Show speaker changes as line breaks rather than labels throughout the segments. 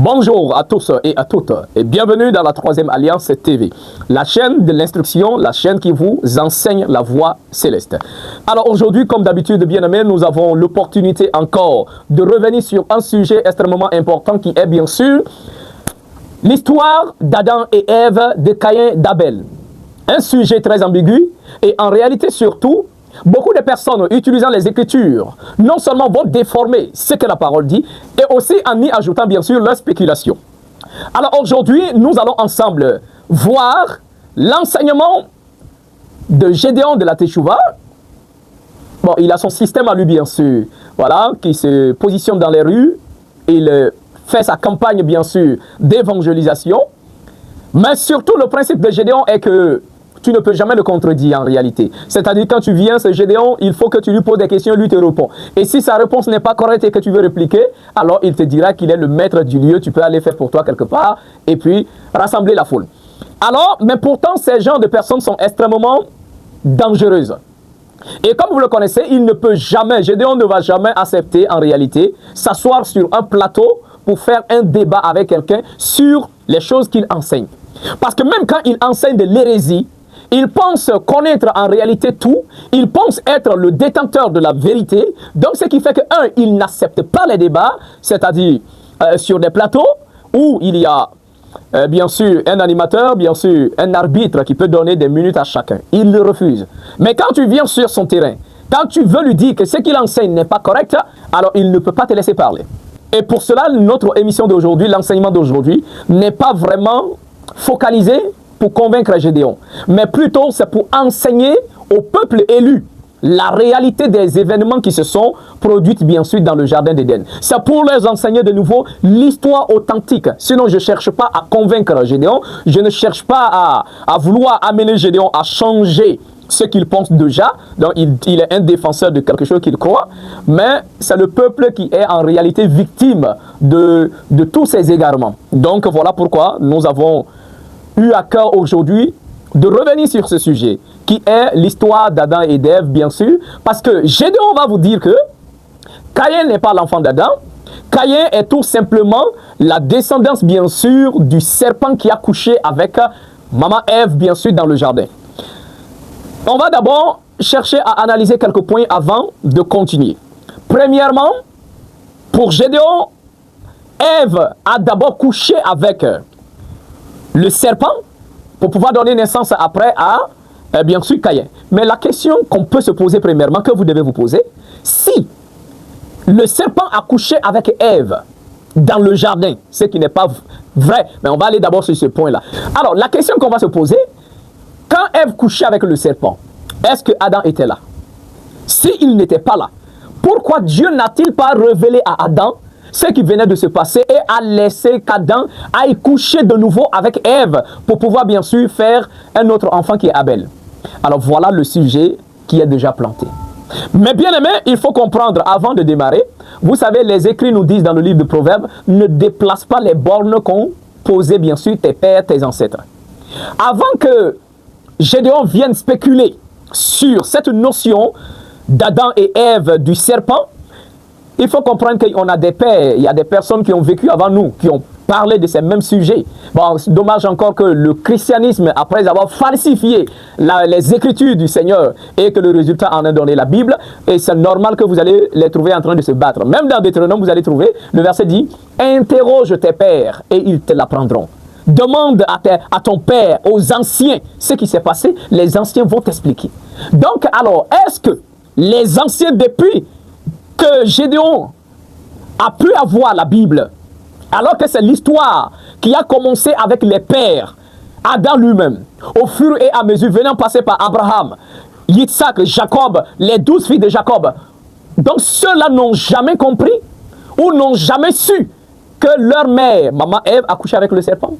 Bonjour à tous et à toutes et bienvenue dans la Troisième Alliance TV, la chaîne de l'instruction, la chaîne qui vous enseigne la voie céleste. Alors aujourd'hui, comme d'habitude, bien-aimés, nous avons l'opportunité encore de revenir sur un sujet extrêmement important qui est bien sûr l'histoire d'Adam et Ève, de Caïn, d'Abel. Un sujet très ambigu et en réalité surtout, beaucoup de personnes utilisant les Écritures non seulement vont déformer ce que la parole dit, et aussi en y ajoutant bien sûr leurs spéculations. Alors aujourd'hui, nous allons ensemble voir l'enseignement de Gédéon de la Teshuvah. Bon, il a son système à lui bien sûr, voilà, qui se positionne dans les rues, il fait sa campagne bien sûr d'évangélisation, mais surtout le principe de Gédéon est que tu ne peux jamais le contredire en réalité. C'est-à-dire quand tu viens, ce Gédéon, il faut que tu lui poses des questions, lui te répond. Et si sa réponse n'est pas correcte et que tu veux répliquer, alors il te dira qu'il est le maître du lieu, tu peux aller faire pour toi quelque part et puis rassembler la foule. Alors, mais pourtant, ces genres de personnes sont extrêmement dangereuses. Et comme vous le connaissez, il ne peut jamais, Gédéon ne va jamais accepter en réalité, s'asseoir sur un plateau pour faire un débat avec quelqu'un sur les choses qu'il enseigne. Parce que même quand il enseigne de l'hérésie, il pense connaître en réalité tout, il pense être le détenteur de la vérité, donc ce qui fait que, un, il n'accepte pas les débats, c'est-à-dire sur des plateaux où il y a bien sûr un animateur, bien sûr un arbitre qui peut donner des minutes à chacun. Il le refuse. Mais quand tu viens sur son terrain, quand tu veux lui dire que ce qu'il enseigne n'est pas correct, alors il ne peut pas te laisser parler. Et pour cela, notre émission d'aujourd'hui, l'enseignement d'aujourd'hui, n'est pas vraiment focalisé pour convaincre Gédéon, mais plutôt c'est pour enseigner au peuple élu la réalité des événements qui se sont produits bien sûr dans le jardin d'Éden. C'est pour leur enseigner de nouveau l'histoire authentique. Sinon je ne cherche pas à convaincre Gédéon, je ne cherche pas à vouloir amener Gédéon à changer ce qu'il pense déjà. Donc il est un défenseur de quelque chose qu'il croit, mais c'est le peuple qui est en réalité victime de tous ces égarements. Donc voilà pourquoi nous avons eu à cœur aujourd'hui de revenir sur ce sujet qui est l'histoire d'Adam et d'Ève bien sûr, parce que Gédéon va vous dire que Caïn n'est pas l'enfant d'Adam. Caïn est tout simplement la descendance bien sûr du serpent qui a couché avec maman Ève bien sûr dans le jardin. On va d'abord chercher à analyser quelques points avant de continuer. Premièrement, pour Gédéon, Ève a d'abord couché avec le serpent pour pouvoir donner naissance après à bien sûr Caïn. Mais la question qu'on peut se poser premièrement, que vous devez vous poser, si le serpent a couché avec Ève dans le jardin, ce qui n'est pas vrai, mais on va aller d'abord sur ce point-là. Alors la question qu'on va se poser, quand Ève couchait avec le serpent, est-ce que Adam était là? S'il n'était pas là, pourquoi Dieu n'a-t-il pas révélé à Adam ce qui venait de se passer et a laissé qu'Adam aille coucher de nouveau avec Ève pour pouvoir bien sûr faire un autre enfant qui est Abel? Alors voilà le sujet qui est déjà planté. Mais bien aimé, il faut comprendre avant de démarrer, vous savez, les écrits nous disent dans le livre de Proverbes, ne déplace pas les bornes qu'ont posées bien sûr tes pères, tes ancêtres. Avant que Gédéon vienne spéculer sur cette notion d'Adam et Ève du serpent, il faut comprendre qu'on a des pères, il y a des personnes qui ont vécu avant nous, qui ont parlé de ces mêmes sujets. Bon, c'est dommage encore que le christianisme, après avoir falsifié les écritures du Seigneur et que le résultat en a donné la Bible, et c'est normal que vous allez les trouver en train de se battre. Même dans Deutéronome, vous allez trouver, le verset dit, « Interroge tes pères et ils te l'apprendront. » Demande à ton père, aux anciens, ce qui s'est passé, les anciens vont t'expliquer. Donc, alors, est-ce que les anciens, depuis que Gédéon a pu avoir la Bible, alors que c'est l'histoire qui a commencé avec les pères, Adam lui-même, au fur et à mesure, venant passer par Abraham, Yitzhak, Jacob, les 12 filles de Jacob, donc ceux-là n'ont jamais compris ou n'ont jamais su que leur mère, maman Ève, a couché avec le serpent?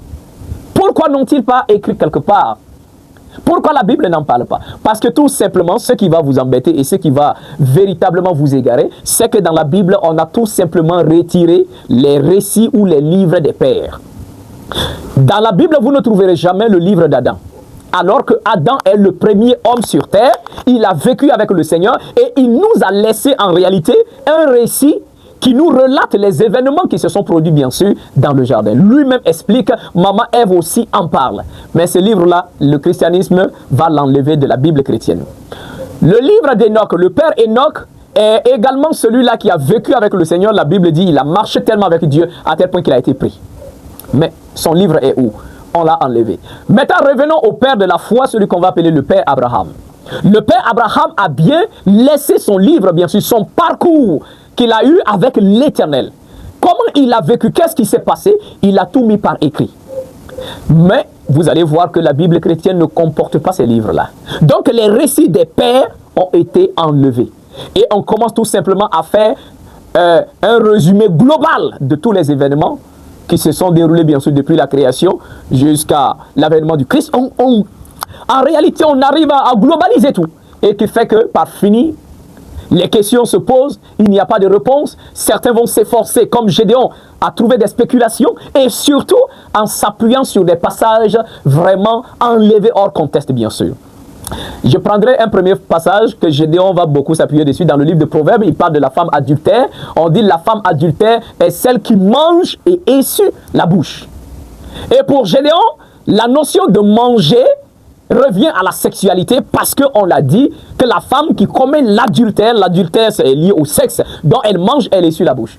Pourquoi n'ont-ils pas écrit quelque part? Pourquoi la Bible n'en parle pas? Parce que tout simplement, ce qui va vous embêter et ce qui va véritablement vous égarer, c'est que dans la Bible, on a tout simplement retiré les récits ou les livres des pères. Dans la Bible, vous ne trouverez jamais le livre d'Adam. Alors que Adam est le premier homme sur terre, il a vécu avec le Seigneur et il nous a laissé en réalité un récit qui nous relate les événements qui se sont produits, bien sûr, dans le jardin. Lui-même explique, maman Ève aussi en parle. Mais ce livre-là, le christianisme va l'enlever de la Bible chrétienne. Le livre d'Enoch, le père Enoch, est également celui-là qui a vécu avec le Seigneur. La Bible dit, il a marché tellement avec Dieu à tel point qu'il a été pris. Mais son livre est où? On l'a enlevé. Maintenant, revenons au père de la foi, celui qu'on va appeler le père Abraham. Le père Abraham a bien laissé son livre, bien sûr, son parcours qu'il a eu avec l'Éternel. Comment il a vécu? Qu'est-ce qui s'est passé? Il a tout mis par écrit. Mais vous allez voir que la Bible chrétienne ne comporte pas ces livres-là. Donc les récits des pères ont été enlevés. Et on commence tout simplement à faire un résumé global de tous les événements qui se sont déroulés, bien sûr, depuis la création jusqu'à l'avènement du Christ. En réalité, on arrive à globaliser tout. Et qui fait que, par fini, les questions se posent, il n'y a pas de réponse. Certains vont s'efforcer, comme Gédéon, à trouver des spéculations. Et surtout, en s'appuyant sur des passages vraiment enlevés hors contexte, bien sûr. Je prendrai un premier passage que Gédéon va beaucoup s'appuyer dessus dans le livre de Proverbes. Il parle de la femme adultère. On dit la femme adultère est celle qui mange et essuie la bouche. Et pour Gédéon, la notion de manger revient à la sexualité parce qu'on l'a dit que la femme qui commet l'adultère c'est lié au sexe, donc elle mange, elle essuie la bouche.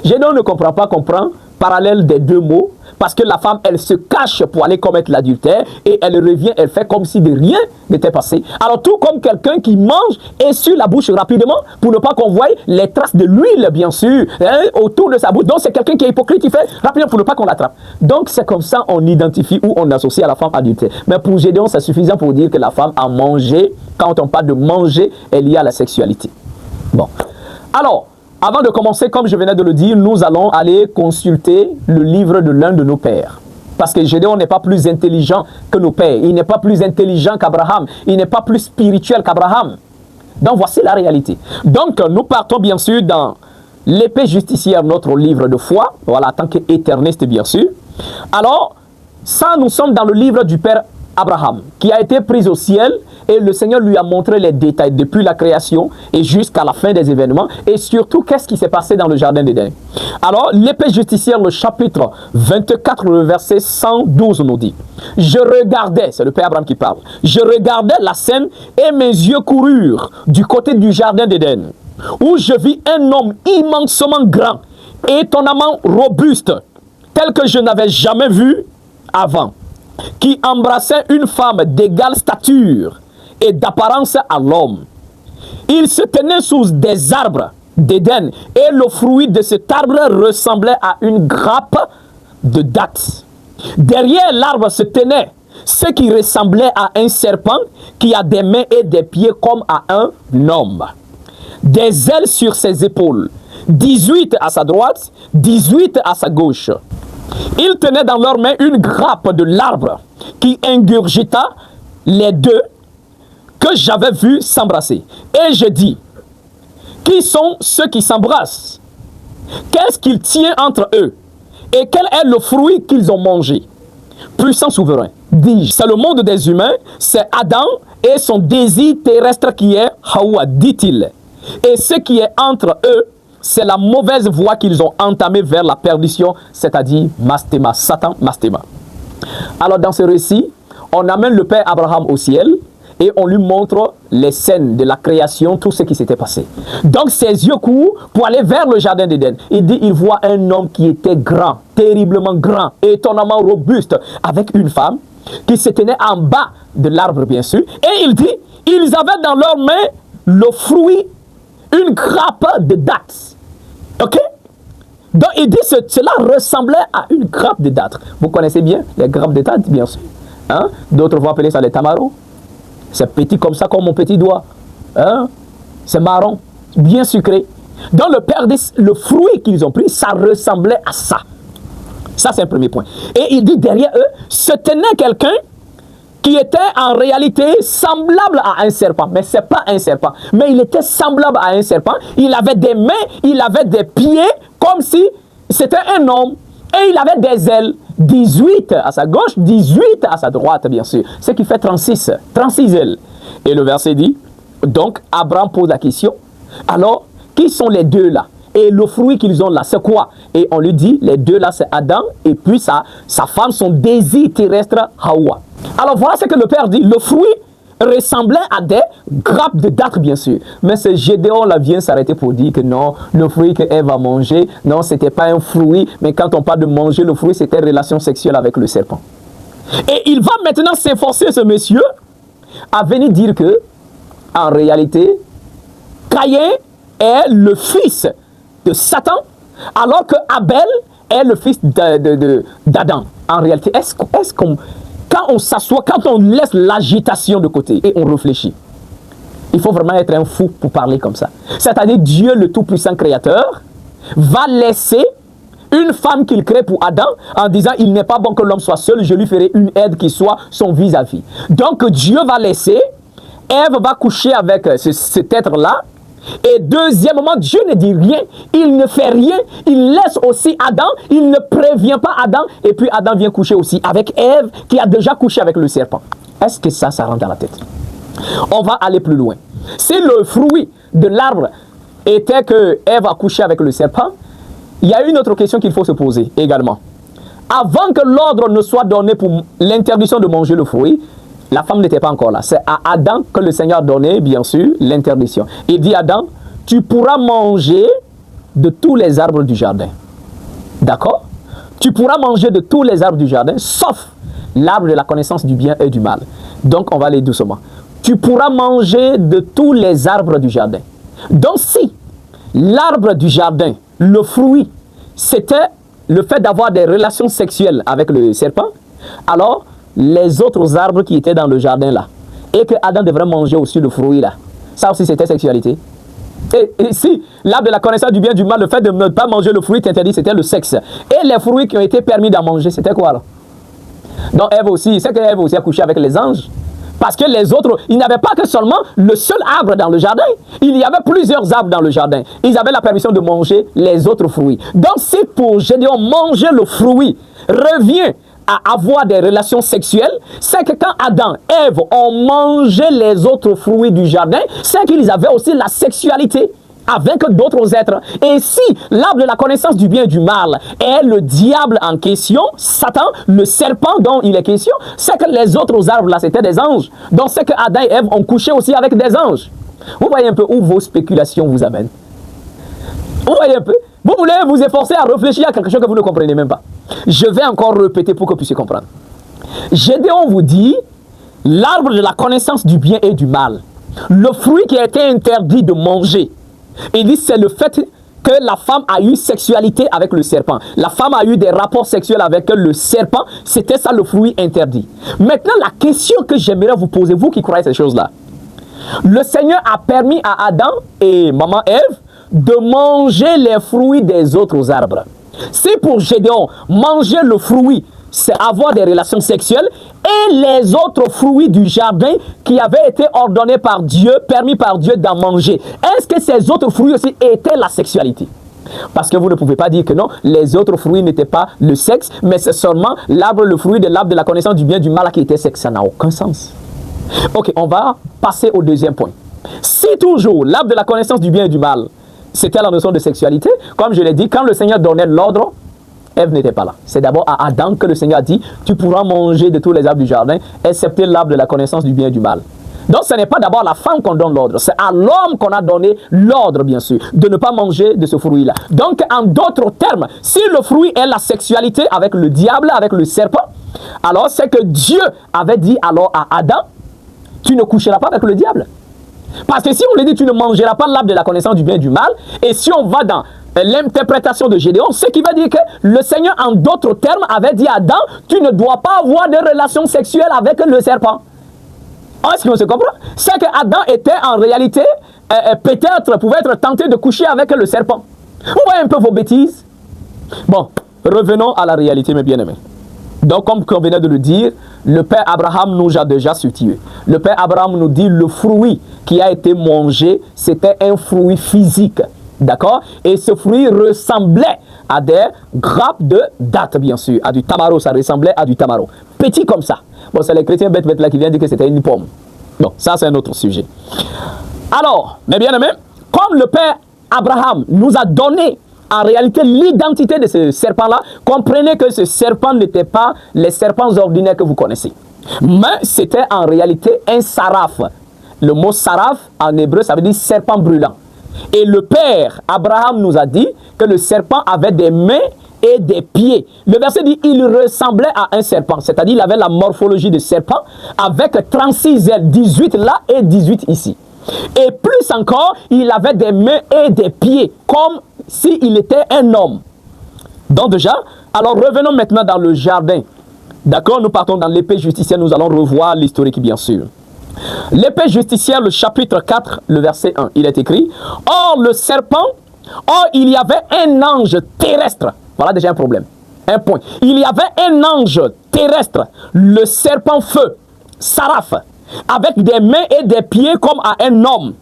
Gédéon ne comprend pas qu'on prend parallèle des deux mots parce que la femme, elle se cache pour aller commettre l'adultère et elle revient, elle fait comme si de rien n'était passé. Alors tout comme quelqu'un qui mange essuie la bouche rapidement pour ne pas qu'on voie les traces de l'huile, bien sûr, autour de sa bouche. Donc c'est quelqu'un qui est hypocrite, il fait rapidement pour ne pas qu'on l'attrape. Donc c'est comme ça on identifie ou on associe à la femme adultère. Mais pour Gédéon, c'est suffisant pour dire que la femme a mangé. Quand on parle de manger, elle est liée à la sexualité. Bon. Alors, avant de commencer, comme je venais de le dire, nous allons aller consulter le livre de l'un de nos pères. Parce que Gédéon n'est pas plus intelligent que nos pères. Il n'est pas plus intelligent qu'Abraham. Il n'est pas plus spirituel qu'Abraham. Donc voici la réalité. Donc nous partons bien sûr dans l'épée justicière, notre livre de foi. Voilà, en tant qu'éterniste bien sûr. Alors, ça nous sommes dans le livre du père Abraham, qui a été pris au ciel et le Seigneur lui a montré les détails depuis la création et jusqu'à la fin des événements et surtout qu'est-ce qui s'est passé dans le jardin d'Éden. Alors l'épée justicière, le chapitre 24, le verset 112 nous dit: je regardais, c'est le père Abraham qui parle, je regardais la scène et mes yeux coururent du côté du jardin d'Éden où je vis un homme immensément grand, étonnamment robuste, tel que je n'avais jamais vu avant, qui embrassait une femme d'égale stature et d'apparence à l'homme. Il se tenait sous des arbres d'Éden et le fruit de cet arbre ressemblait à une grappe de dattes. Derrière l'arbre se tenait ce qui ressemblait à un serpent qui a des mains et des pieds comme à un homme. Des ailes sur ses épaules, 18 à sa droite, 18 à sa gauche. Ils tenaient dans leurs mains une grappe de l'arbre qui ingurgita les deux que j'avais vus s'embrasser. Et je dis: qui sont ceux qui s'embrassent? Qu'est-ce qu'ils tiennent entre eux? Et quel est le fruit qu'ils ont mangé? Puissant souverain, dis-je, c'est le monde des humains, c'est Adam et son désir terrestre qui est Hawa, dit-il. Et ce qui est entre eux, c'est la mauvaise voie qu'ils ont entamée vers la perdition, c'est-à-dire Mastéma, Satan, Mastéma. Alors dans ce récit, on amène le père Abraham au ciel et on lui montre les scènes de la création, tout ce qui s'était passé. Donc ses yeux courent pour aller vers le jardin d'Éden. Il dit, il voit un homme qui était grand, terriblement grand, étonnamment robuste, avec une femme qui se tenait en bas de l'arbre, bien sûr. Et il dit, ils avaient dans leurs mains le fruit, une grappe de dattes. Ok? Donc il dit cela ressemblait à une grappe de dattes. Vous connaissez bien les grappes de dattes, bien sûr. Hein? D'autres vont appeler ça les tamaros. C'est petit comme ça, comme mon petit doigt. Hein? C'est marron, bien sucré. Donc le père dit, le fruit qu'ils ont pris, ça ressemblait à ça. Ça c'est un premier point. Et il dit derrière eux, se tenait quelqu'un qui était en réalité semblable à un serpent. Mais ce n'est pas un serpent. Mais il était semblable à un serpent. Il avait des mains, il avait des pieds, comme si c'était un homme. Et il avait des ailes. 18 à sa gauche, 18 à sa droite, bien sûr. Ce qui fait 36. 36 ailes. Et le verset dit, donc Abraham pose la question, alors, qui sont les deux là? Et le fruit qu'ils ont là, c'est quoi? Et on lui dit, les deux là, c'est Adam et puis sa femme, son désir terrestre, Hawa. Alors voilà ce que le Père dit, le fruit ressemblait à des grappes de dattes, bien sûr. Mais ce Gédéon là vient s'arrêter pour dire que non, le fruit qu'Ève a mangé, non, c'était pas un fruit, mais quand on parle de manger le fruit, c'était relation sexuelle avec le serpent. Et il va maintenant s'efforcer, ce monsieur, à venir dire que, en réalité, Caïn est le fils de Satan, alors que Abel est le fils d'Adam. En réalité, est-ce qu'on... Quand on s'assoit, quand on laisse l'agitation de côté et on réfléchit, il faut vraiment être un fou pour parler comme ça. C'est-à-dire Dieu, le tout-puissant créateur, va laisser une femme qu'il crée pour Adam en disant il n'est pas bon que l'homme soit seul, je lui ferai une aide qui soit son vis-à-vis. Donc Dieu va laisser, Ève va coucher avec cet être-là. Et deuxièmement, Dieu ne dit rien, il ne fait rien, il laisse aussi Adam, il ne prévient pas Adam, et puis Adam vient coucher aussi avec Ève qui a déjà couché avec le serpent. Est-ce que ça rentre dans la tête? On va aller plus loin. Si le fruit de l'arbre était que Ève a couché avec le serpent, il y a une autre question qu'il faut se poser également. Avant que l'ordre ne soit donné pour l'interdiction de manger le fruit, la femme n'était pas encore là. C'est à Adam que le Seigneur a donné, bien sûr, l'interdiction. Il dit à Adam, tu pourras manger de tous les arbres du jardin. D'accord? Tu pourras manger de tous les arbres du jardin, sauf l'arbre de la connaissance du bien et du mal. Donc, on va aller doucement. Tu pourras manger de tous les arbres du jardin. Donc, si l'arbre du jardin, le fruit, c'était le fait d'avoir des relations sexuelles avec le serpent, alors les autres arbres qui étaient dans le jardin là, et que Adam devrait manger aussi le fruit là, ça aussi c'était sexualité. Et si l'arbre de la connaissance du bien et du mal, le fait de ne pas manger le fruit interdit, c'était le sexe. Et les fruits qui ont été permis d'en manger, c'était quoi là? Donc Ève aussi, c'est qu'Ève aussi a couché avec les anges. Parce que les autres, ils n'avaient pas que seulement le seul arbre dans le jardin. Il y avait plusieurs arbres dans le jardin. Ils avaient la permission de manger les autres fruits. Donc si pour Gédéon, manger le fruit revient à avoir des relations sexuelles, c'est que quand Adam et Ève ont mangé les autres fruits du jardin, c'est qu'ils avaient aussi la sexualité avec d'autres êtres. Et si l'arbre de la connaissance du bien et du mal est le diable en question, Satan, le serpent dont il est question, c'est que les autres arbres là c'était des anges. Donc c'est que Adam et Ève ont couché aussi avec des anges. Vous voyez un peu où vos spéculations vous amènent. Vous voyez un peu. Vous voulez vous efforcer à réfléchir à quelque chose que vous ne comprenez même pas. Je vais encore répéter pour que vous puissiez comprendre. Gédéon vous dit, l'arbre de la connaissance du bien et du mal, le fruit qui a été interdit de manger, il dit c'est le fait que la femme a eu sexualité avec le serpent. La femme a eu des rapports sexuels avec le serpent, c'était ça le fruit interdit. Maintenant la question que j'aimerais vous poser, vous qui croyez ces choses-là, le Seigneur a permis à Adam et maman Ève de manger les fruits des autres arbres. Si pour Gédéon, manger le fruit, c'est avoir des relations sexuelles, et les autres fruits du jardin qui avaient été ordonnés par Dieu, permis par Dieu d'en manger, est-ce que ces autres fruits aussi étaient la sexualité? Parce que vous ne pouvez pas dire que non, les autres fruits n'étaient pas le sexe, mais c'est seulement l'arbre, le fruit de l'arbre de la connaissance du bien et du mal qui était sexe. Ça n'a aucun sens. Ok, on va passer au deuxième point. Si toujours l'arbre de la connaissance du bien et du mal, c'était la notion de sexualité, comme je l'ai dit, quand le Seigneur donnait l'ordre, Ève n'était pas là. C'est d'abord à Adam que le Seigneur a dit, tu pourras manger de tous les arbres du jardin, excepté l'arbre de la connaissance du bien et du mal. Donc ce n'est pas d'abord à la femme qu'on donne l'ordre, c'est à l'homme qu'on a donné l'ordre, bien sûr, de ne pas manger de ce fruit-là. Donc en d'autres termes, si le fruit est la sexualité avec le diable, avec le serpent, alors c'est que Dieu avait dit alors à Adam, tu ne coucheras pas avec le diable. Parce que si on lui dit tu ne mangeras pas l'arbre de la connaissance du bien et du mal, et si on va dans l'interprétation de Gédéon, ce qui veut dire que le Seigneur en d'autres termes avait dit à Adam, tu ne dois pas avoir de relations sexuelles avec le serpent. Est-ce qu'on se comprend? C'est que Adam était en réalité, peut-être, pouvait être tenté de coucher avec le serpent. Vous voyez un peu vos bêtises? Bon, revenons à la réalité, mes bien-aimés. Donc, comme on venait de le dire, le Père Abraham nous a déjà situé. Le Père Abraham nous dit le fruit qui a été mangé, c'était un fruit physique. D'accord? Et ce fruit ressemblait à des grappes de dattes, bien sûr. À du tamaro, ça ressemblait à du tamaro. Petit comme ça. Bon, c'est les chrétiens bêtes là qui viennent dire que c'était une pomme. Bon, ça c'est un autre sujet. Alors, mes bien-aimés, comme le Père Abraham nous a donné en réalité l'identité de ce serpent-là, comprenez que ce serpent n'était pas les serpents ordinaires que vous connaissez. Mais c'était en réalité un saraf. Le mot saraf en hébreu, ça veut dire serpent brûlant. Et le père Abraham nous a dit que le serpent avait des mains et des pieds. Le verset dit il ressemblait à un serpent, c'est-à-dire il avait la morphologie de serpent avec 36 ailes, 18 là et 18 ici. Et plus encore, il avait des mains et des pieds, comme s'il était un homme. Donc déjà, alors revenons maintenant dans le jardin. D'accord, nous partons dans l'épée justicière, nous allons revoir l'historique bien sûr. L'épée justicière, le chapitre 4, le verset 1, il est écrit « Or le serpent, or il y avait un ange terrestre. » Voilà déjà un problème, un point. Il y avait un ange terrestre, le serpent feu, Saraf, avec des mains et des pieds comme à un homme,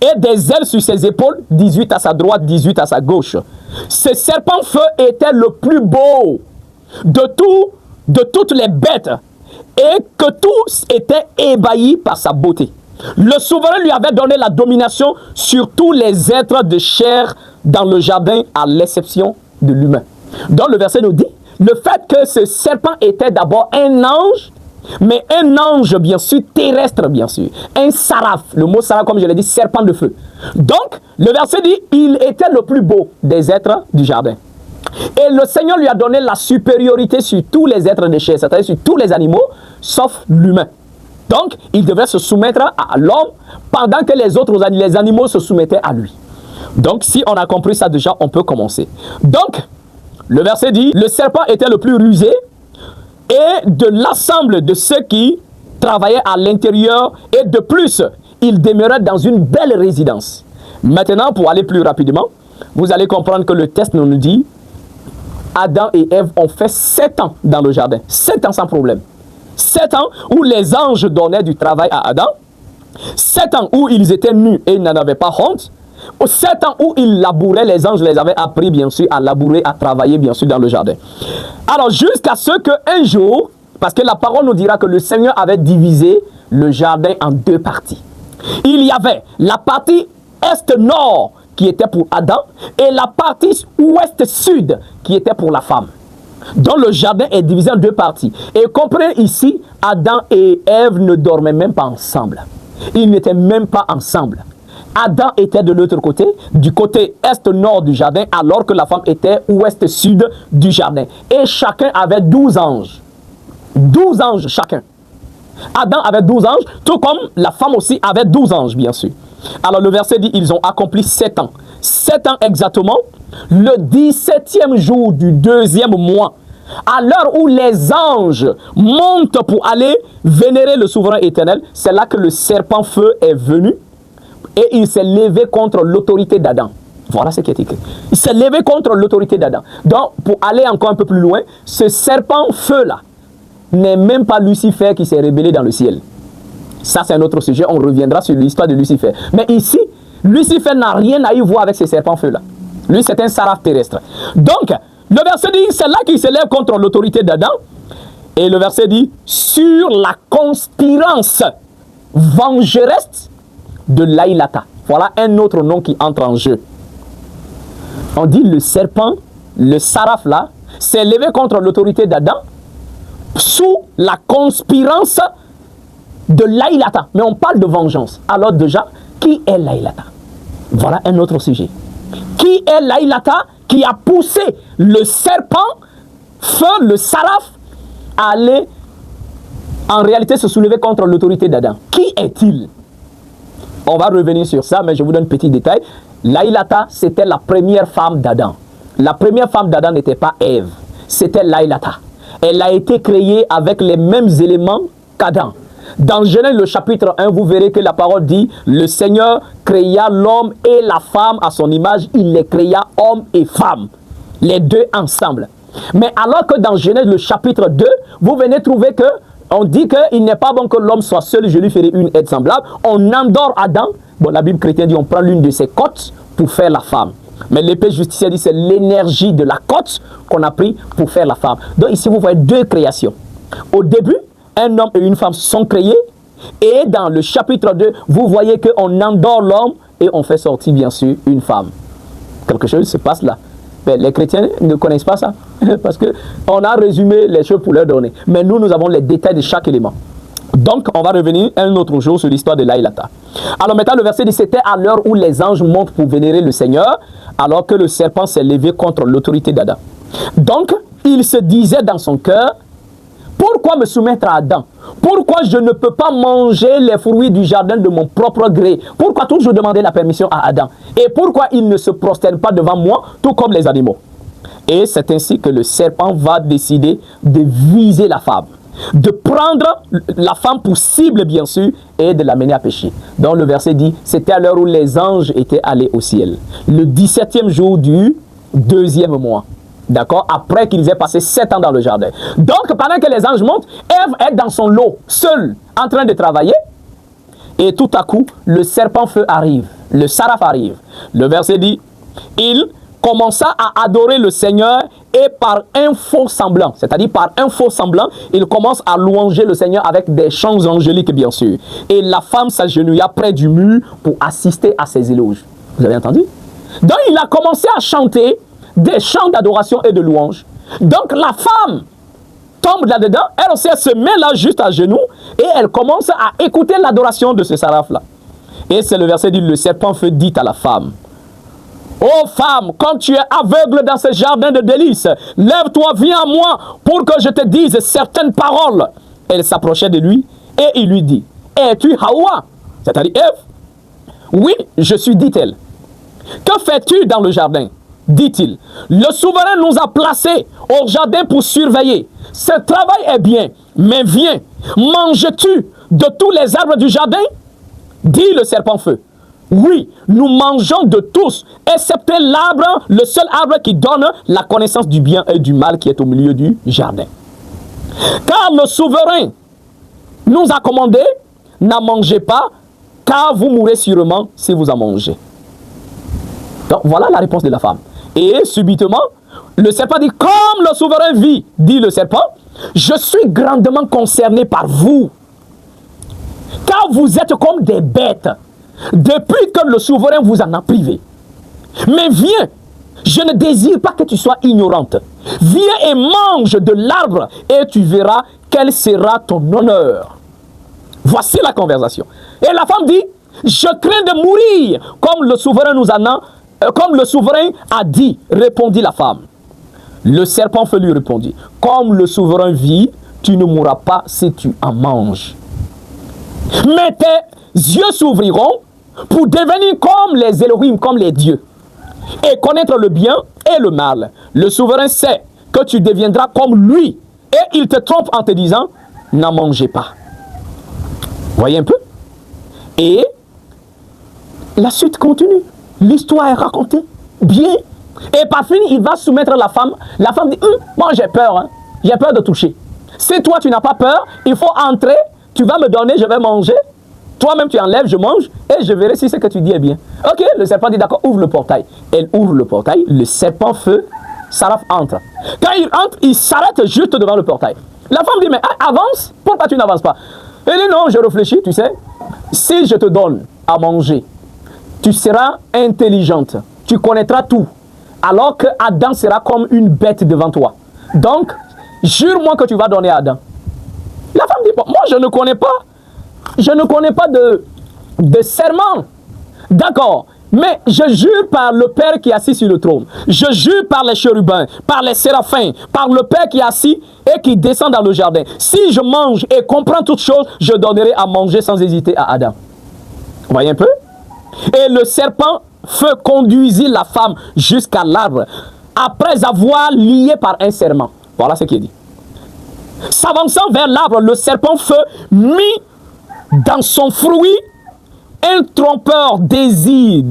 et des ailes sur ses épaules, 18 à sa droite, 18 à sa gauche. Ce serpent feu était le plus beau de toutes les bêtes, et que tous étaient ébahis par sa beauté. Le souverain lui avait donné la domination sur tous les êtres de chair dans le jardin, à l'exception de l'humain. Donc le verset nous dit, le fait que ce serpent était d'abord un ange, mais un ange bien sûr, terrestre bien sûr, un saraf, le mot saraf comme je l'ai dit, serpent de feu. Donc le verset dit, il était le plus beau des êtres du jardin. Et le Seigneur lui a donné la supériorité sur tous les êtres de chair, c'est-à-dire sur tous les animaux, sauf l'humain. Donc, il devait se soumettre à l'homme pendant que les animaux se soumettaient à lui. Donc, si on a compris ça déjà, on peut commencer. Donc, le verset dit, le serpent était le plus rusé et de l'ensemble de ceux qui travaillaient à l'intérieur et de plus, il demeurait dans une belle résidence. Maintenant, pour aller plus rapidement, vous allez comprendre que le texte nous dit Adam et Ève ont fait 7 ans dans le jardin. 7 ans sans problème. 7 ans où les anges donnaient du travail à Adam. 7 ans où ils étaient nus et ils n'en avaient pas honte. 7 ans où ils labouraient, les anges les avaient appris bien sûr à labourer, à travailler bien sûr dans le jardin. Alors jusqu'à ce qu'un jour, parce que la parole nous dira que le Seigneur avait divisé le jardin en 2 parties. Il y avait la partie est-nord qui était pour Adam, et la partie ouest-sud qui était pour la femme. Donc le jardin est divisé en 2 parties. Et comprenez ici, Adam et Ève ne dormaient même pas ensemble. Ils n'étaient même pas ensemble. Adam était de l'autre côté, du côté est-nord du jardin, alors que la femme était ouest-sud du jardin. Et chacun avait 12 anges. 12 anges chacun. Adam avait 12 anges, tout comme la femme aussi avait 12 anges, bien sûr. Alors le verset dit, ils ont accompli 7 ans. 7 ans exactement, le 17e jour du 2e mois, à l'heure où les anges montent pour aller vénérer le souverain éternel, c'est là que le serpent feu est venu et il s'est levé contre l'autorité d'Adam. Voilà ce qui est écrit. Il s'est levé contre l'autorité d'Adam. Donc, pour aller encore un peu plus loin, ce serpent feu-là n'est même pas Lucifer qui s'est rébellé dans le ciel. Ça, c'est un autre sujet. On reviendra sur l'histoire de Lucifer. Mais ici, Lucifer n'a rien à y voir avec ces serpents feu-là. Lui, c'est un saraf terrestre. Donc, le verset dit, c'est là qu'il s'élève contre l'autorité d'Adam. Et le verset dit, sur la conspirance vengeresse de Laïlata. Voilà un autre nom qui entre en jeu. On dit le serpent, le saraf là, s'est levé contre l'autorité d'Adam sous la conspirance de Laïlata. Mais on parle de vengeance. Alors déjà, qui est Laïlata? Voilà un autre sujet. Qui est Laïlata qui a poussé le serpent, feu, le saraf, à aller en réalité se soulever contre l'autorité d'Adam? Qui est-il? On va revenir sur ça, mais je vous donne un petit détail. Laïlata, c'était la première femme d'Adam. La première femme d'Adam n'était pas Ève, c'était Laïlata. Elle a été créée avec les mêmes éléments qu'Adam. Dans Genèse, le chapitre 1, vous verrez que la parole dit, le Seigneur créa l'homme et la femme à son image, il les créa homme et femme, les deux ensemble. Mais alors que dans Genèse, le chapitre 2, vous venez trouver que on dit qu'il n'est pas bon que l'homme soit seul, je lui ferai une aide semblable. On endort Adam. Bon, la Bible chrétienne dit on prend l'une de ses côtes pour faire la femme. Mais l'épée justicière dit c'est l'énergie de la côte qu'on a pris pour faire la femme. Donc ici, vous voyez 2 créations. Au début, un homme et une femme sont créés. Et dans le chapitre 2, vous voyez qu'on endort l'homme et on fait sortir bien sûr une femme. quelque chose se passe là. Mais les chrétiens ne connaissent pas ça. Parce qu'on a résumé les choses pour leur donner. Mais nous avons les détails de chaque élément. Donc, on va revenir un autre jour sur l'histoire de Laïlata. Alors maintenant, le verset dit, c'était à l'heure où les anges montent pour vénérer le Seigneur, alors que le serpent s'est levé contre l'autorité d'Adam. Donc, il se disait dans son cœur, pourquoi me soumettre à Adam? Pourquoi je ne peux pas manger les fruits du jardin de mon propre gré? Pourquoi toujours demander la permission à Adam? Et pourquoi il ne se prosterne pas devant moi, tout comme les animaux? Et c'est ainsi que le serpent va décider de viser la femme, de prendre la femme pour cible, bien sûr, et de l'amener à pécher. Donc le verset dit, c'était à l'heure où les anges étaient allés au ciel, le 17e jour du 2e mois. D'accord? Après qu'ils aient passé 7 ans dans le jardin. Donc, pendant que les anges montent, Ève est dans son lot, seule, en train de travailler. Et tout à coup, le serpent feu arrive. Le saraf arrive. Le verset dit, il commença à adorer le Seigneur et par un faux semblant, c'est-à-dire par un faux semblant, il commence à louanger le Seigneur avec des chants angéliques, bien sûr. Et la femme s'agenouilla près du mur pour assister à ses éloges. Vous avez entendu? Donc, il a commencé à chanter des chants d'adoration et de louange. Donc la femme tombe là-dedans, elle aussi elle se met là juste à genoux et elle commence à écouter l'adoration de ce saraf-là. Et c'est le verset dit, le serpent feu dit à la femme, ô femme, comme tu es aveugle dans ce jardin de délices, lève-toi, viens à moi pour que je te dise certaines paroles. Elle s'approchait de lui et il lui dit, es-tu Hawa? C'est-à-dire Ève? Oui, je suis, dit-elle. Que fais-tu dans le jardin? Dit-il, le souverain nous a placés au jardin pour surveiller. Ce travail est bien, mais viens, manges-tu de tous les arbres du jardin? Dit le serpent feu. Oui, nous mangeons de tous, excepté l'arbre, le seul arbre qui donne la connaissance du bien et du mal qui est au milieu du jardin. Car le souverain nous a commandé, n'en mangez pas, car vous mourrez sûrement si vous en mangez. Donc voilà la réponse de la femme. Et subitement, le serpent dit, comme le souverain vit, dit le serpent, je suis grandement concerné par vous. Car vous êtes comme des bêtes, depuis que le souverain vous en a privé. Mais viens, je ne désire pas que tu sois ignorante. Viens et mange de l'arbre et tu verras quel sera ton honneur. Voici la conversation. Et la femme dit, je crains de mourir, comme le souverain nous en a comme le souverain a dit, répondit la femme. Le serpent feu lui répondit, comme le souverain vit, tu ne mourras pas si tu en manges. Mais tes yeux s'ouvriront pour devenir comme les Elohim, comme les dieux, et connaître le bien et le mal. Le souverain sait que tu deviendras comme lui, et il te trompe en te disant, n'en mangez pas. Voyez un peu? Et la suite continue. L'histoire est racontée bien. Et par fin, il va soumettre la femme. La femme dit, moi j'ai peur, hein. J'ai peur de toucher. Si toi tu n'as pas peur, il faut entrer, tu vas me donner, je vais manger. Toi-même tu enlèves, je mange et je verrai si ce que tu dis est bien. Ok, le serpent dit d'accord, ouvre le portail. Elle ouvre le portail, le serpent feu, Saraf entre. Quand il entre, il s'arrête juste devant le portail. La femme dit, mais avance, pourquoi tu n'avances pas? Elle dit, non, je réfléchis, tu sais. Si je te donne à manger, tu seras intelligente, tu connaîtras tout, alors que Adam sera comme une bête devant toi. Donc, jure-moi que tu vas donner à Adam. La femme dit, bon, moi je ne connais pas de serment. D'accord, mais je jure par le Père qui est assis sur le trône. Je jure par les chérubins, par les séraphins, par le Père qui est assis et qui descend dans le jardin. Si je mange et comprends toutes choses, je donnerai à manger sans hésiter à Adam. Vous voyez un peu? Et le serpent feu conduisit la femme jusqu'à l'arbre, après avoir lié par un serment. Voilà ce qui est dit. S'avançant vers l'arbre, le serpent feu mit dans son fruit un trompeur désir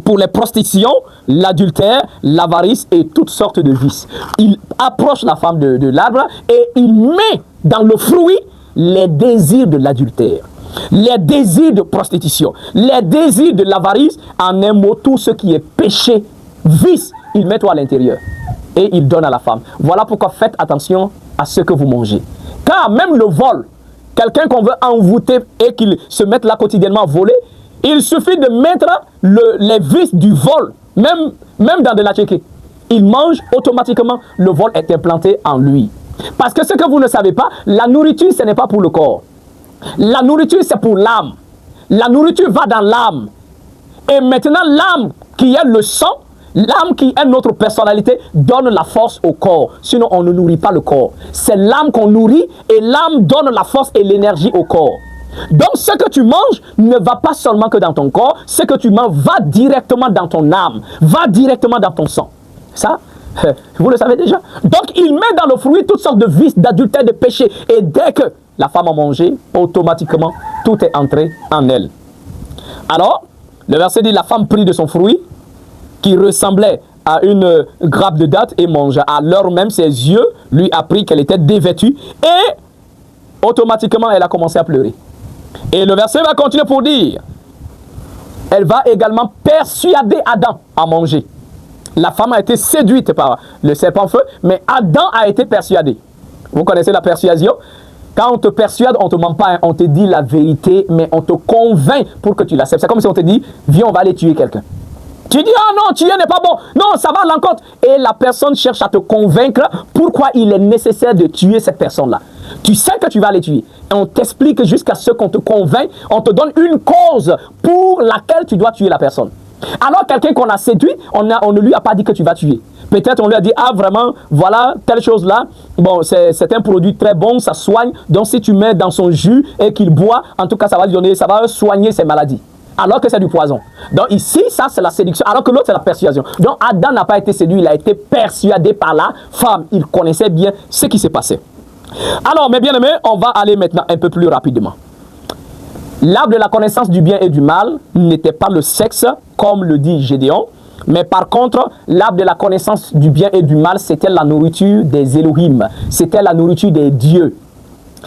pour les prostitutions, l'adultère, l'avarice et toutes sortes de vices. Il approche la femme de l'arbre et il met dans le fruit les désirs de l'adultère, les désirs de prostitution, les désirs de l'avarice, en un mot, tout ce qui est péché, vice, il met tout à l'intérieur et il donne à la femme. Voilà pourquoi faites attention à ce que vous mangez. Car même le vol, quelqu'un qu'on veut envoûter et qu'il se mette là quotidiennement à voler, il suffit de mettre les vices du vol même dans de la Tchéquie, il mange automatiquement, le vol est implanté en lui. Parce que ce que vous ne savez pas, la nourriture, ce n'est pas pour le corps. La nourriture, c'est pour l'âme. La nourriture va dans l'âme. Et maintenant, l'âme qui est le sang, l'âme qui est notre personnalité, donne la force au corps. Sinon, on ne nourrit pas le corps. C'est l'âme qu'on nourrit et l'âme donne la force et l'énergie au corps. Donc, ce que tu manges ne va pas seulement que dans ton corps, ce que tu manges va directement dans ton âme, va directement dans ton sang. Ça, vous le savez déjà. Donc, il met dans le fruit toutes sortes de vices, d'adultère, de péchés. Et dès que la femme a mangé, automatiquement, tout est entré en elle. Alors, le verset dit, la femme prit de son fruit, qui ressemblait à une grappe de date, et mangea. À l'heure même, ses yeux lui apprirent qu'elle était dévêtue, et automatiquement, elle a commencé à pleurer. Et le verset va continuer pour dire, elle va également persuader Adam à manger. La femme a été séduite par le serpent feu, mais Adam a été persuadé. Vous connaissez la persuasion? Quand on te persuade, on ne te ment pas, hein. On te dit la vérité, mais on te convainc pour que tu l'acceptes. C'est comme si on te dit, viens, on va aller tuer quelqu'un. Tu dis, ah non, tuer n'est pas bon. Non, ça va à l'encontre. Et la personne cherche à te convaincre pourquoi il est nécessaire de tuer cette personne-là. Tu sais que tu vas les tuer. Et on t'explique jusqu'à ce qu'on te convainc. On te donne une cause pour laquelle tu dois tuer la personne. Alors, quelqu'un qu'on a séduit, on ne lui a pas dit que tu vas tuer. Peut-être on lui a dit, ah vraiment, voilà, telle chose-là, bon, c'est un produit très bon, ça soigne. Donc, si tu mets dans son jus et qu'il boit, en tout cas, ça va lui donner, ça va soigner ses maladies. Alors que c'est du poison. Donc ici, ça c'est la séduction, alors que l'autre c'est la persuasion. Donc Adam n'a pas été séduit, il a été persuadé par la femme. Il connaissait bien ce qui s'est passé. Alors mes bien-aimés, on va aller maintenant un peu plus rapidement. L'arbre de la connaissance du bien et du mal n'était pas le sexe, comme le dit Gédéon. Mais par contre, l'arbre de la connaissance du bien et du mal, c'était la nourriture des Elohim. C'était la nourriture des dieux.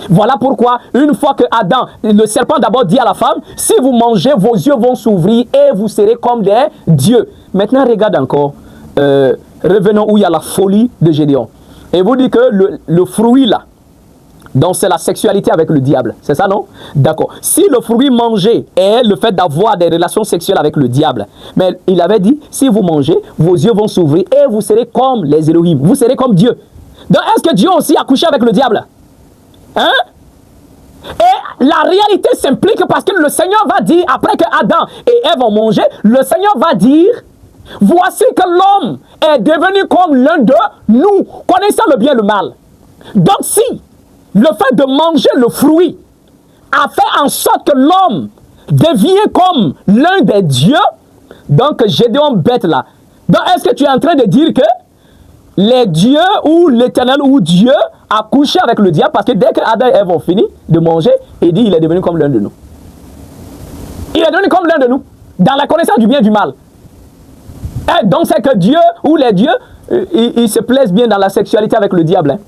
Voilà pourquoi, une fois que Adam, le serpent d'abord dit à la femme, si vous mangez, vos yeux vont s'ouvrir et vous serez comme des dieux. Maintenant, regarde encore, revenons où il y a la folie de Gédéon. Et vous dites que le fruit là, donc c'est la sexualité avec le diable, c'est ça non? D'accord. Si le fruit mangé est le fait d'avoir des relations sexuelles avec le diable, mais il avait dit, si vous mangez, vos yeux vont s'ouvrir et vous serez comme les Elohim, vous serez comme Dieu. Donc est-ce que Dieu aussi a couché avec le diable? Hein? Et la réalité s'implique parce que le Seigneur va dire, après que Adam et Ève ont mangé, le Seigneur va dire, voici que l'homme est devenu comme l'un de nous, connaissant le bien et le mal. Donc si le fait de manger le fruit a fait en sorte que l'homme devient comme l'un des dieux, donc Gédéon bête là. Donc est-ce que tu es en train de dire que les dieux ou l'éternel ou Dieu a couché avec le diable, parce que dès que Adam et Ève ont fini de manger, il dit il est devenu comme l'un de nous. Il est devenu comme l'un de nous, dans la connaissance du bien et du mal. Et donc c'est que Dieu ou les dieux, ils se plaisent bien dans la sexualité avec le diable. Hein.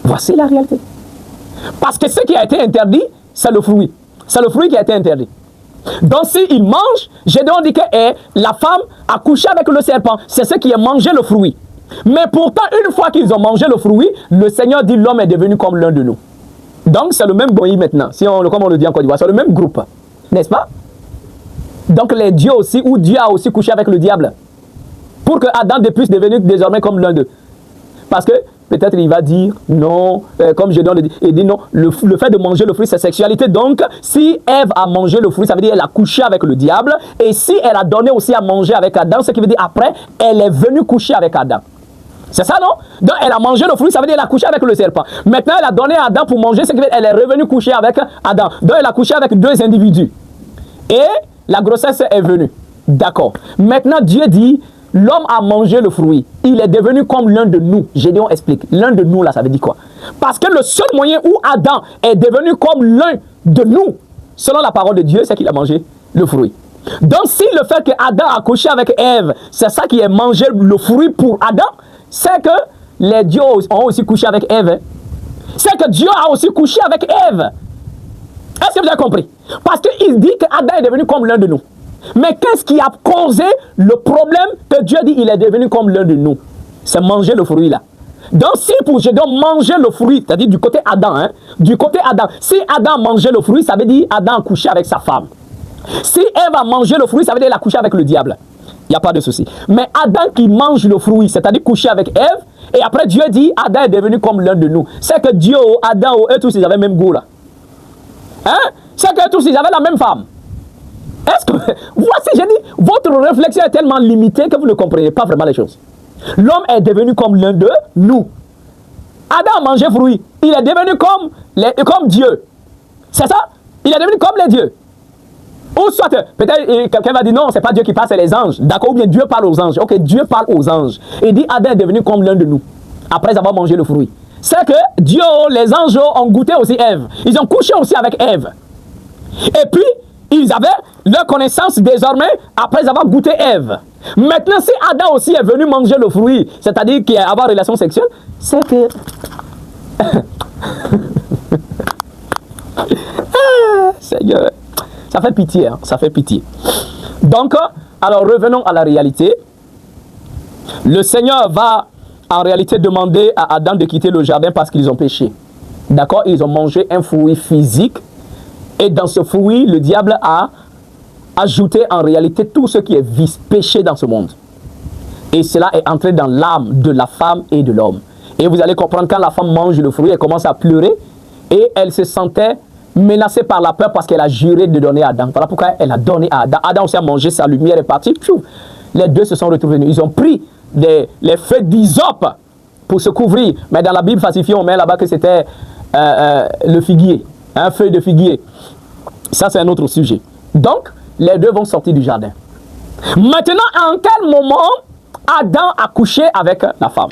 Voici la réalité. Parce que ce qui a été interdit, c'est le fruit. C'est le fruit qui a été interdit. Donc s'il mange, Gédéon dit que la femme a couché avec le serpent. C'est ce qui a mangé le fruit. Mais pourtant, une fois qu'ils ont mangé le fruit, le Seigneur dit l'homme est devenu comme l'un de nous. Donc c'est le même goï maintenant, comme on le dit en Côte d'Ivoire, c'est le même groupe, n'est-ce pas? Donc les dieux aussi, ou Dieu a aussi couché avec le diable, pour que Adam puisse devenir désormais comme l'un d'eux. Parce que peut-être il va dire non, comme je donne, il dit non, le fait de manger le fruit c'est sexualité. Donc si Ève a mangé le fruit, ça veut dire qu'elle a couché avec le diable. Et si elle a donné aussi à manger avec Adam, ce qui veut dire après, elle est venue coucher avec Adam. C'est ça, non? Donc, elle a mangé le fruit, ça veut dire qu'elle a couché avec le serpent. Maintenant, elle a donné à Adam pour manger, ce qui veut dire qu'elle est revenue coucher avec Adam. Donc, elle a couché avec deux individus. Et la grossesse est venue. D'accord. Maintenant, Dieu dit, l'homme a mangé le fruit. Il est devenu comme l'un de nous. Gédéon explique. L'un de nous, là, ça veut dire quoi? Parce que le seul moyen où Adam est devenu comme l'un de nous, selon la parole de Dieu, c'est qu'il a mangé le fruit. Donc, si le fait que Adam a couché avec Ève, c'est ça qui est mangé le fruit pour Adam, c'est que les dieux ont aussi couché avec Ève. Hein? C'est que Dieu a aussi couché avec Ève. Est-ce que vous avez compris? Parce qu'il dit qu'Adam est devenu comme l'un de nous. Mais qu'est-ce qui a causé le problème que Dieu dit il est devenu comme l'un de nous? C'est manger le fruit là. Donc si pour Gédéon manger le fruit, c'est-à-dire du côté Adam, hein, du côté Adam, si Adam mangeait le fruit, ça veut dire Adam a couché avec sa femme. Si Ève a mangé le fruit, ça veut dire qu'elle a couché avec le diable. Il n'y a pas de souci. Mais Adam qui mange le fruit, c'est-à-dire coucher avec Ève, et après Dieu dit, Adam est devenu comme l'un de nous. C'est que Dieu, Adam, eux tous, ils avaient le même goût là. Hein? C'est que tous, ils avaient la même femme. Est-ce que, voici, j'ai dit, votre réflexion est tellement limitée que vous ne comprenez pas vraiment les choses. L'homme est devenu comme l'un de nous. Adam a mangé fruit. Il est devenu comme Dieu. C'est ça? Il est devenu comme les dieux. Ou soit, peut-être quelqu'un va dire non, c'est pas Dieu qui parle, c'est les anges. D'accord? Ou bien Dieu parle aux anges. Ok, Dieu parle aux anges. Et dit Adam est devenu comme l'un de nous. Après avoir mangé le fruit. C'est que Dieu, les anges ont goûté aussi Ève. Ils ont couché aussi avec Ève. Et puis, ils avaient leur connaissance désormais après avoir goûté Ève. Maintenant, si Adam aussi est venu manger le fruit, c'est-à-dire qu'il a avoir relation sexuelle, c'est que... Seigneur, ça fait pitié, hein? Ça fait pitié. Donc, alors revenons à la réalité. Le Seigneur va en réalité demander à Adam de quitter le jardin parce qu'ils ont péché. D'accord? Ils ont mangé un fruit physique. Et dans ce fruit, le diable a ajouté en réalité tout ce qui est vice, péché dans ce monde. Et cela est entré dans l'âme de la femme et de l'homme. Et vous allez comprendre, quand la femme mange le fruit, elle commence à pleurer. Et elle se sentait menacée par la peur parce qu'elle a juré de donner à Adam. Voilà pourquoi elle a donné à Adam. Adam aussi a mangé, sa lumière est partie. Pfiou, les deux se sont retrouvés. Ils ont pris les feuilles d'hysope pour se couvrir. Mais dans la Bible falsifiée, on met là-bas que c'était le figuier. Un feuille de figuier. Ça, c'est un autre sujet. Donc, les deux vont sortir du jardin. Maintenant, en quel moment Adam a couché avec la femme?